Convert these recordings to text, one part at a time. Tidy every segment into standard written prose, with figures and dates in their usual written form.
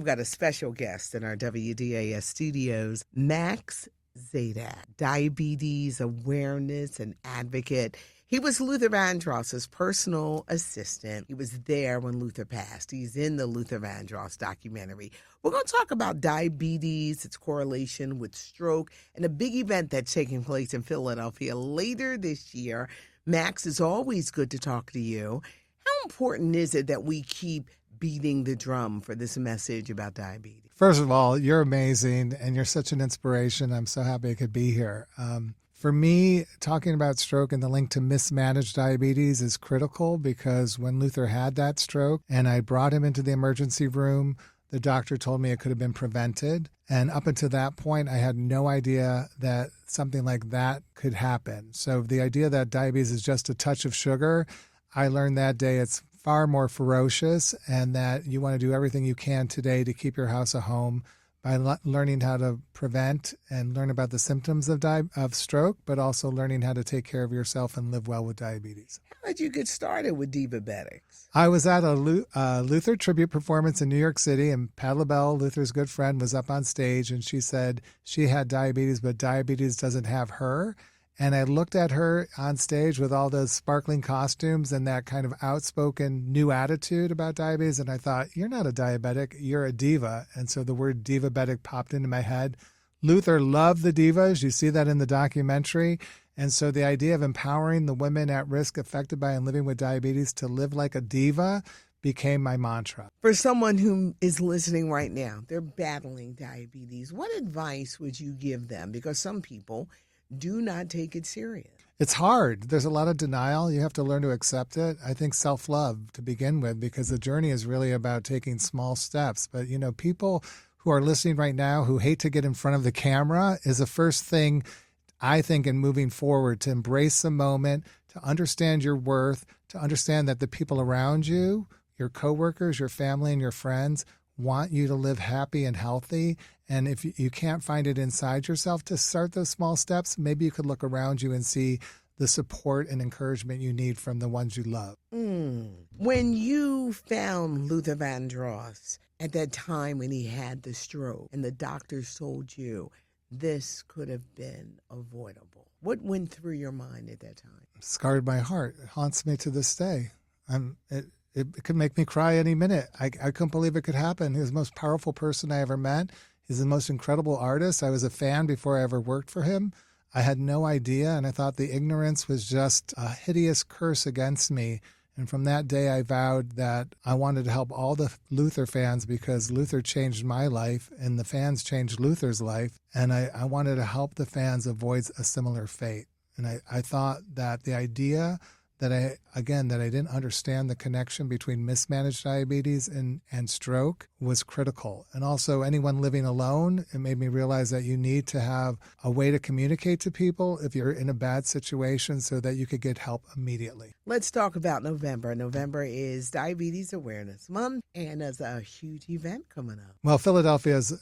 We've got a special guest in our WDAS studios, Max Szadek, diabetes awareness and advocate. He was Luther Vandross's personal assistant. He was there when Luther passed. He's in the Luther Vandross documentary. We're going to talk about diabetes, its correlation with stroke, and a big event that's taking place in Philadelphia later this year. Max, it's always good to talk to you. How important is it that we keep beating the drum for this message about diabetes? First of all, you're amazing and you're such an inspiration. I'm so happy I could be here. For me, talking about stroke and the link to mismanaged diabetes is critical because when Luther had that stroke and I brought him into the emergency room, the doctor told me it could have been prevented. And up until that point, I had no idea that something like that could happen. So the idea that diabetes is just a touch of sugar, I learned that day it's far more ferocious and that you want to do everything you can today to keep your house a home by learning how to prevent and learn about the symptoms of stroke, but also learning how to take care of yourself and live well with diabetes. How did you get started with Divabetics? I was at a Luther tribute performance in New York City, and Pat LaBelle, Luther's good friend, was up on stage, and she said she had diabetes, but diabetes doesn't have her. And I looked at her on stage with all those sparkling costumes and that kind of outspoken new attitude about diabetes. And I thought, you're not a diabetic, you're a diva. And so the word divabetic popped into my head. Luther loved the divas. You see that in the documentary. And so the idea of empowering the women at risk affected by and living with diabetes to live like a diva became my mantra. For someone who is listening right now, they're battling diabetes. What advice would you give them? Because some people do not take it serious. It's hard. There's a lot of denial. You have to learn to accept it. I think self-love to begin with, because the journey is really about taking small steps. But, people who are listening right now who hate to get in front of the camera is the first thing, I think, in moving forward, to embrace the moment, to understand your worth, to understand that the people around you, your coworkers, your family, and your friends want you to live happy and healthy. And if you can't find it inside yourself to start those small steps, maybe you could look around you and see the support and encouragement you need from the ones you love. When you found Luther Vandross at that time when he had the stroke and the doctors told you this could have been avoidable, what went through your mind at that time? Scarred my heart. It haunts me to this day. It could make me cry any minute. I couldn't believe it could happen. He was the most powerful person I ever met. He's the most incredible artist. I was a fan before I ever worked for him. I had no idea, and I thought the ignorance was just a hideous curse against me. And from that day, I vowed that I wanted to help all the Luther fans because Luther changed my life, and the fans changed Luther's life. And I wanted to help the fans avoid a similar fate. And I thought that the idea that I didn't understand the connection between mismanaged diabetes and stroke was critical. And also anyone living alone, it made me realize that you need to have a way to communicate to people if you're in a bad situation so that you could get help immediately. Let's talk about November. November is Diabetes Awareness Month, and there's a huge event coming up. Well, Philadelphia is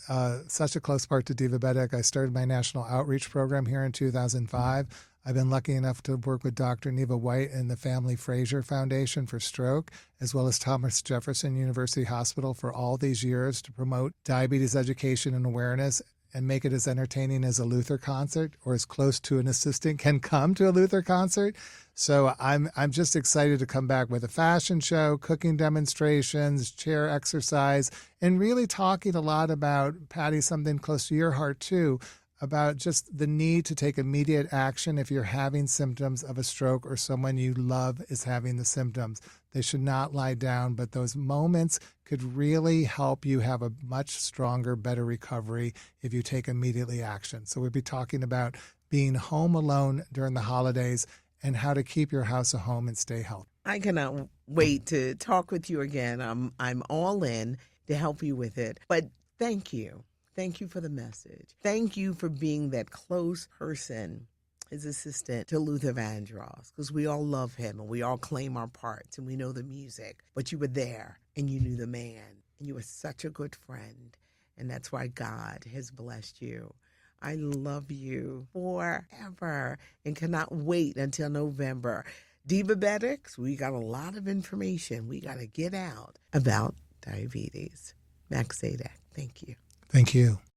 such a close part to Divabetic. I started my national outreach program here in 2005. I've been lucky enough to work with Dr. Neva White and the Family Frazier Foundation for Stroke, as well as Thomas Jefferson University Hospital for all these years to promote diabetes education and awareness and make it as entertaining as a Luther concert or as close to an assistant can come to a Luther concert. So I'm just excited to come back with a fashion show, cooking demonstrations, chair exercise, and really talking a lot about, Patty, something close to your heart too, about just the need to take immediate action if you're having symptoms of a stroke or someone you love is having the symptoms. They should not lie down, but those moments could really help you have a much stronger, better recovery if you take immediately action. So we'll be talking about being home alone during the holidays and how to keep your house a home and stay healthy. I cannot wait to talk with you again. I'm all in to help you with it. But thank you. Thank you for the message. Thank you for being that close person, his assistant to Luther Vandross, because we all love him and we all claim our parts and we know the music. But you were there and you knew the man and you were such a good friend. And that's why God has blessed you. I love you forever and cannot wait until November. Divabetics, we got a lot of information we got to get out about diabetes. Max Szadek, thank you. Thank you.